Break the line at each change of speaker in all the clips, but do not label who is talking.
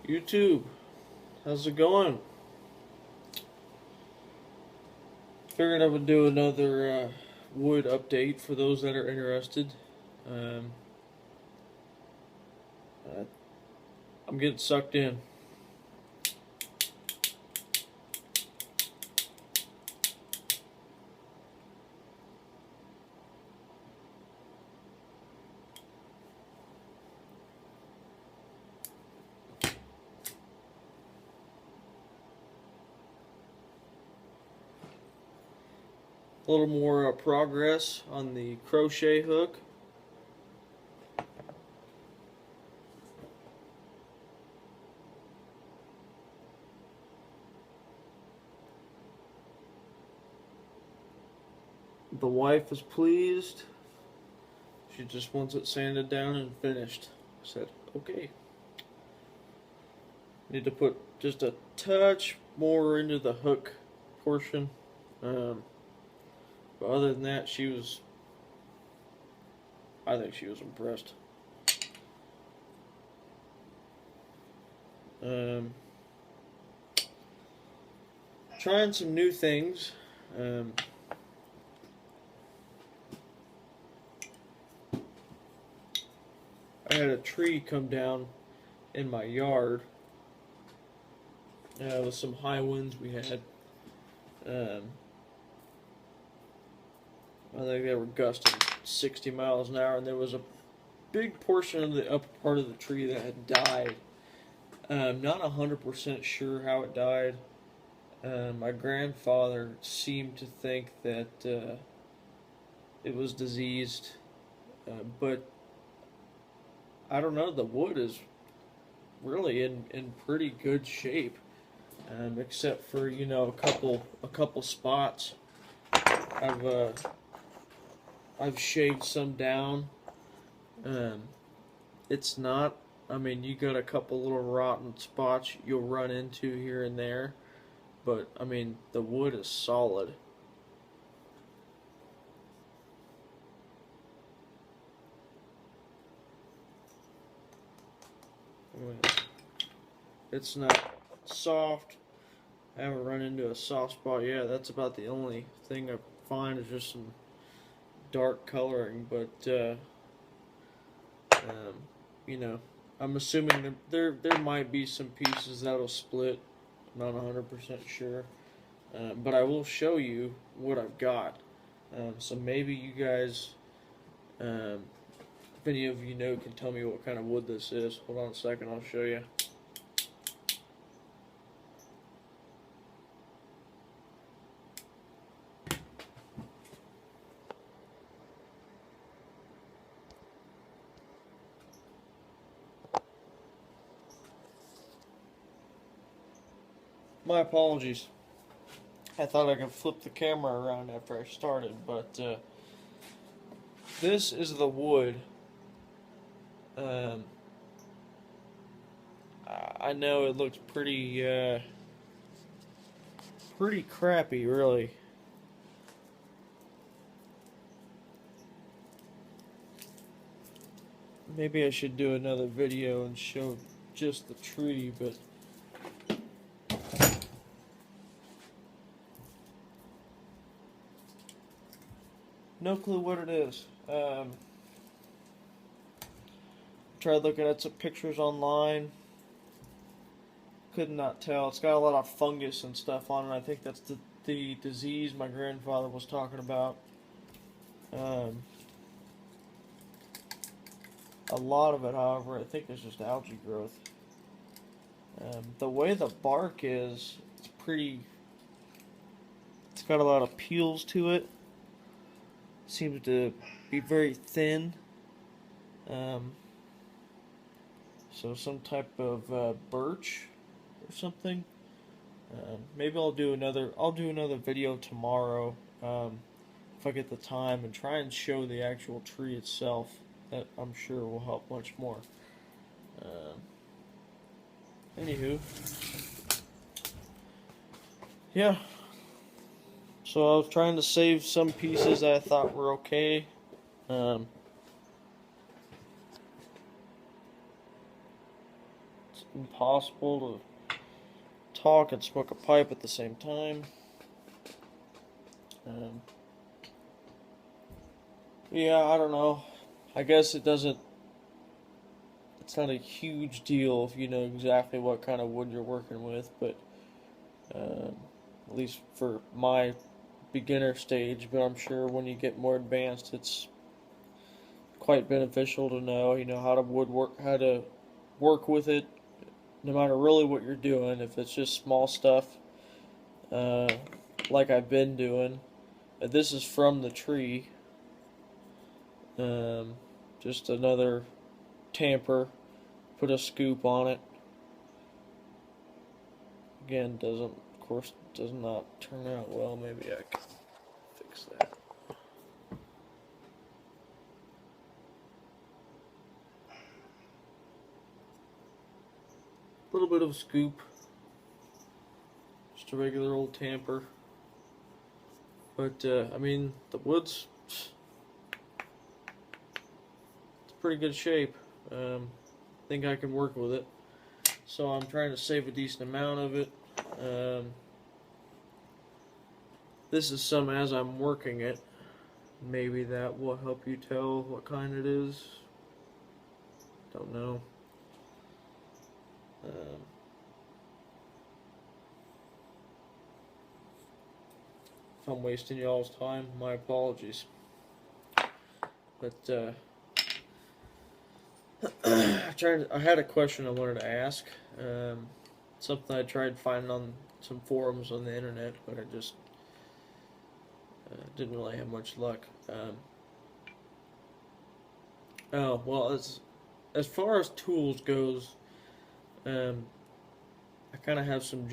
YouTube, how's it going? Figured I would do another wood update for those that are interested. Um, uh, I'm getting sucked in. A little more progress on the crochet hook. The wife is pleased. She just wants it sanded down and finished. I said, okay. Need to put just a touch more into the hook portion. But other than that, I think she was impressed. Trying some new things. I had a tree come down in my yard with some high winds we had. I think they were gusting 60 miles an hour, and there was a big portion of the upper part of the tree that had died. Not 100% sure how it died. My grandfather seemed to think that it was diseased, but I don't know. The wood is really in pretty good shape, except for a couple spots. I've shaved some down. It's not. I mean, you got a couple little rotten spots you'll run into here and there, but I mean the wood is solid. It's not soft. I haven't run into a soft spot yet. That's about the only thing I find is just some dark coloring, but I'm assuming that there might be some pieces that'll split. I'm not 100% sure, but I will show you what I've got. So maybe you guys, if any of you know, can tell me what kind of wood this is. Hold on a second, I'll show you. My apologies. I thought I could flip the camera around after I started, but this is the wood. I know it looks pretty crappy, really. Maybe I should do another video and show just the tree, but no clue what it is. Tried looking at some pictures online. Could not tell. It's got a lot of fungus and stuff on it. I think that's the disease my grandfather was talking about. A lot of it, however, I think is just algae growth. The way the bark is, it's got a lot of peels to it. Seems to be very thin. So some type of birch or something. Maybe I'll do another video tomorrow if I get the time, and try and show the actual tree itself. That I'm sure will help much more. Anywho, yeah. So I was trying to save some pieces that I thought were okay. It's impossible to talk and smoke a pipe at the same time. Yeah, I don't know. I guess it's not a huge deal if you know exactly what kind of wood you're working with, but at least for my beginner stage, but I'm sure when you get more advanced, it's quite beneficial to know, how to woodwork, how to work with it, no matter really what you're doing. If it's just small stuff, like I've been doing. This is from the tree. Just another tamper. Put a scoop on it. Again, of course, does not turn out well. Maybe I can fix that. A little bit of a scoop. Just a regular old tamper. But, I mean, the wood's it's pretty good shape. I think I can work with it. So I'm trying to save a decent amount of it. This is some as I'm working it. Maybe that will help you tell what kind it is. Don't know. If I'm wasting y'all's time, my apologies. But I had a question I wanted to ask. Something I tried finding on some forums on the internet, but I just didn't really have much luck. Oh well, as far as tools goes, I kind of have some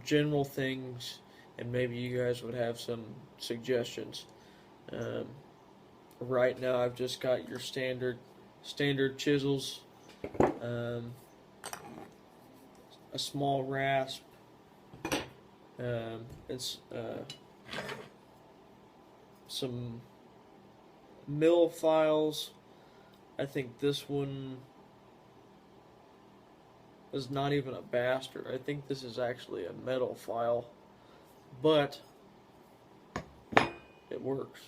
general things, and maybe you guys would have some suggestions. Right now, I've just got your standard chisels, a small rasp. It's some mill files. I think this one is not even a bastard. I think this is actually a metal file, but it works.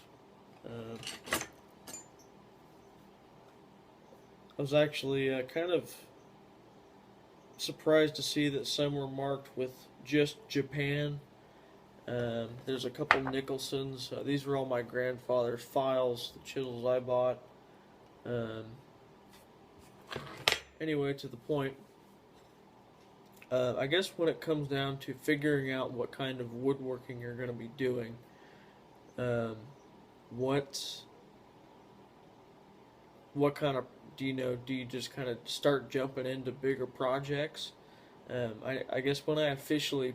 I was actually kind of surprised to see that some were marked with just Japan. There's a couple Nicholsons. These were all my grandfather's files, the chisels I bought. Anyway, to the point. I guess when it comes down to figuring out what kind of woodworking you're going to be doing, what kind of do you just kind of start jumping into bigger projects? I guess when I officially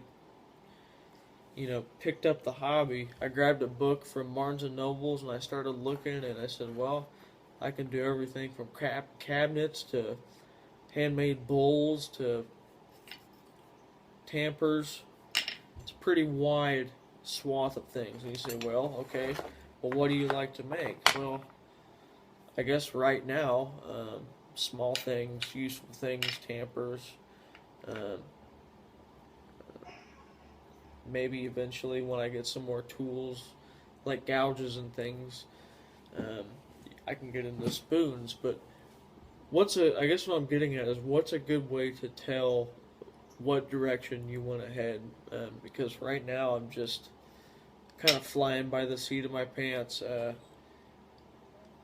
picked up the hobby, I grabbed a book from Barnes and Nobles and I started looking, and I said, well, I can do everything from cabinets to handmade bowls to tampers. It's a pretty wide swath of things. And you say, well, okay, well, what do you like to make? Well, I guess right now, small things, useful things, tampers. Maybe eventually when I get some more tools, like gouges and things, I can get into spoons. But I guess what I'm getting at is, what's a good way to tell what direction you want to head? Because right now I'm just kind of flying by the seat of my pants.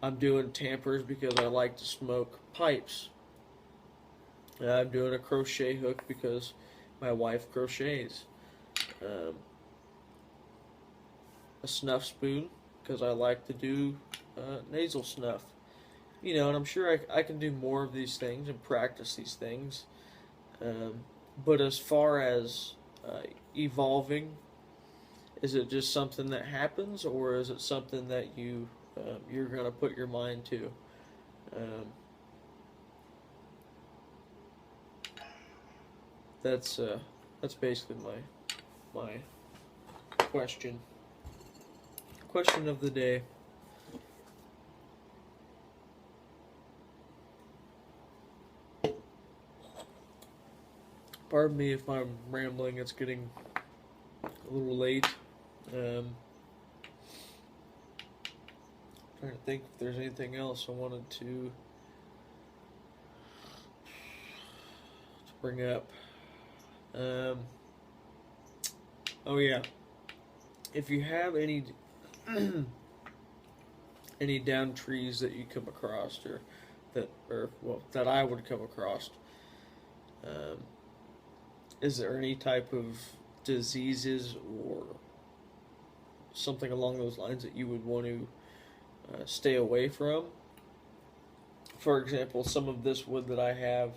I'm doing tampers because I like to smoke pipes. I'm doing a crochet hook because my wife crochets. A snuff spoon because I like to do nasal snuff. And I'm sure I can do more of these things and practice these things. But as far as evolving, is it just something that happens, or is it something that you're going to put your mind to? That's basically my question of the day. Pardon me if I'm rambling. It's getting a little late. Trying to think if there's anything else I wanted to bring up. Oh yeah, if you have any any down trees that you come across, or that I would come across, is there any type of diseases or something along those lines that you would want to stay away from? For example, some of this wood that I have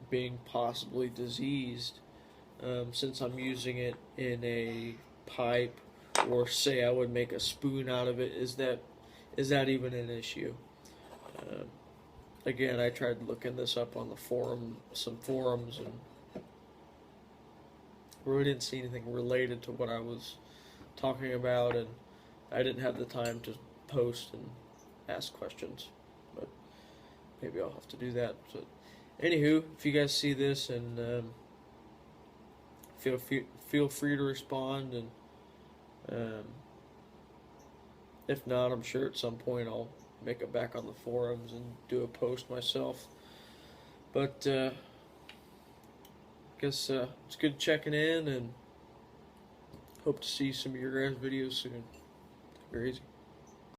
being possibly diseased, since I'm using it in a pipe, or say I would make a spoon out of it, is that even an issue? Again, I tried looking this up on the some forums, and really didn't see anything related to what I was talking about, and I didn't have the time to post and ask questions, but maybe I'll have to do that. So, anywho, if you guys see this, and feel free to respond, and if not, I'm sure at some point I'll make it back on the forums and do a post myself. But I guess it's good checking in, and hope to see some of your guys' videos soon. Take it easy.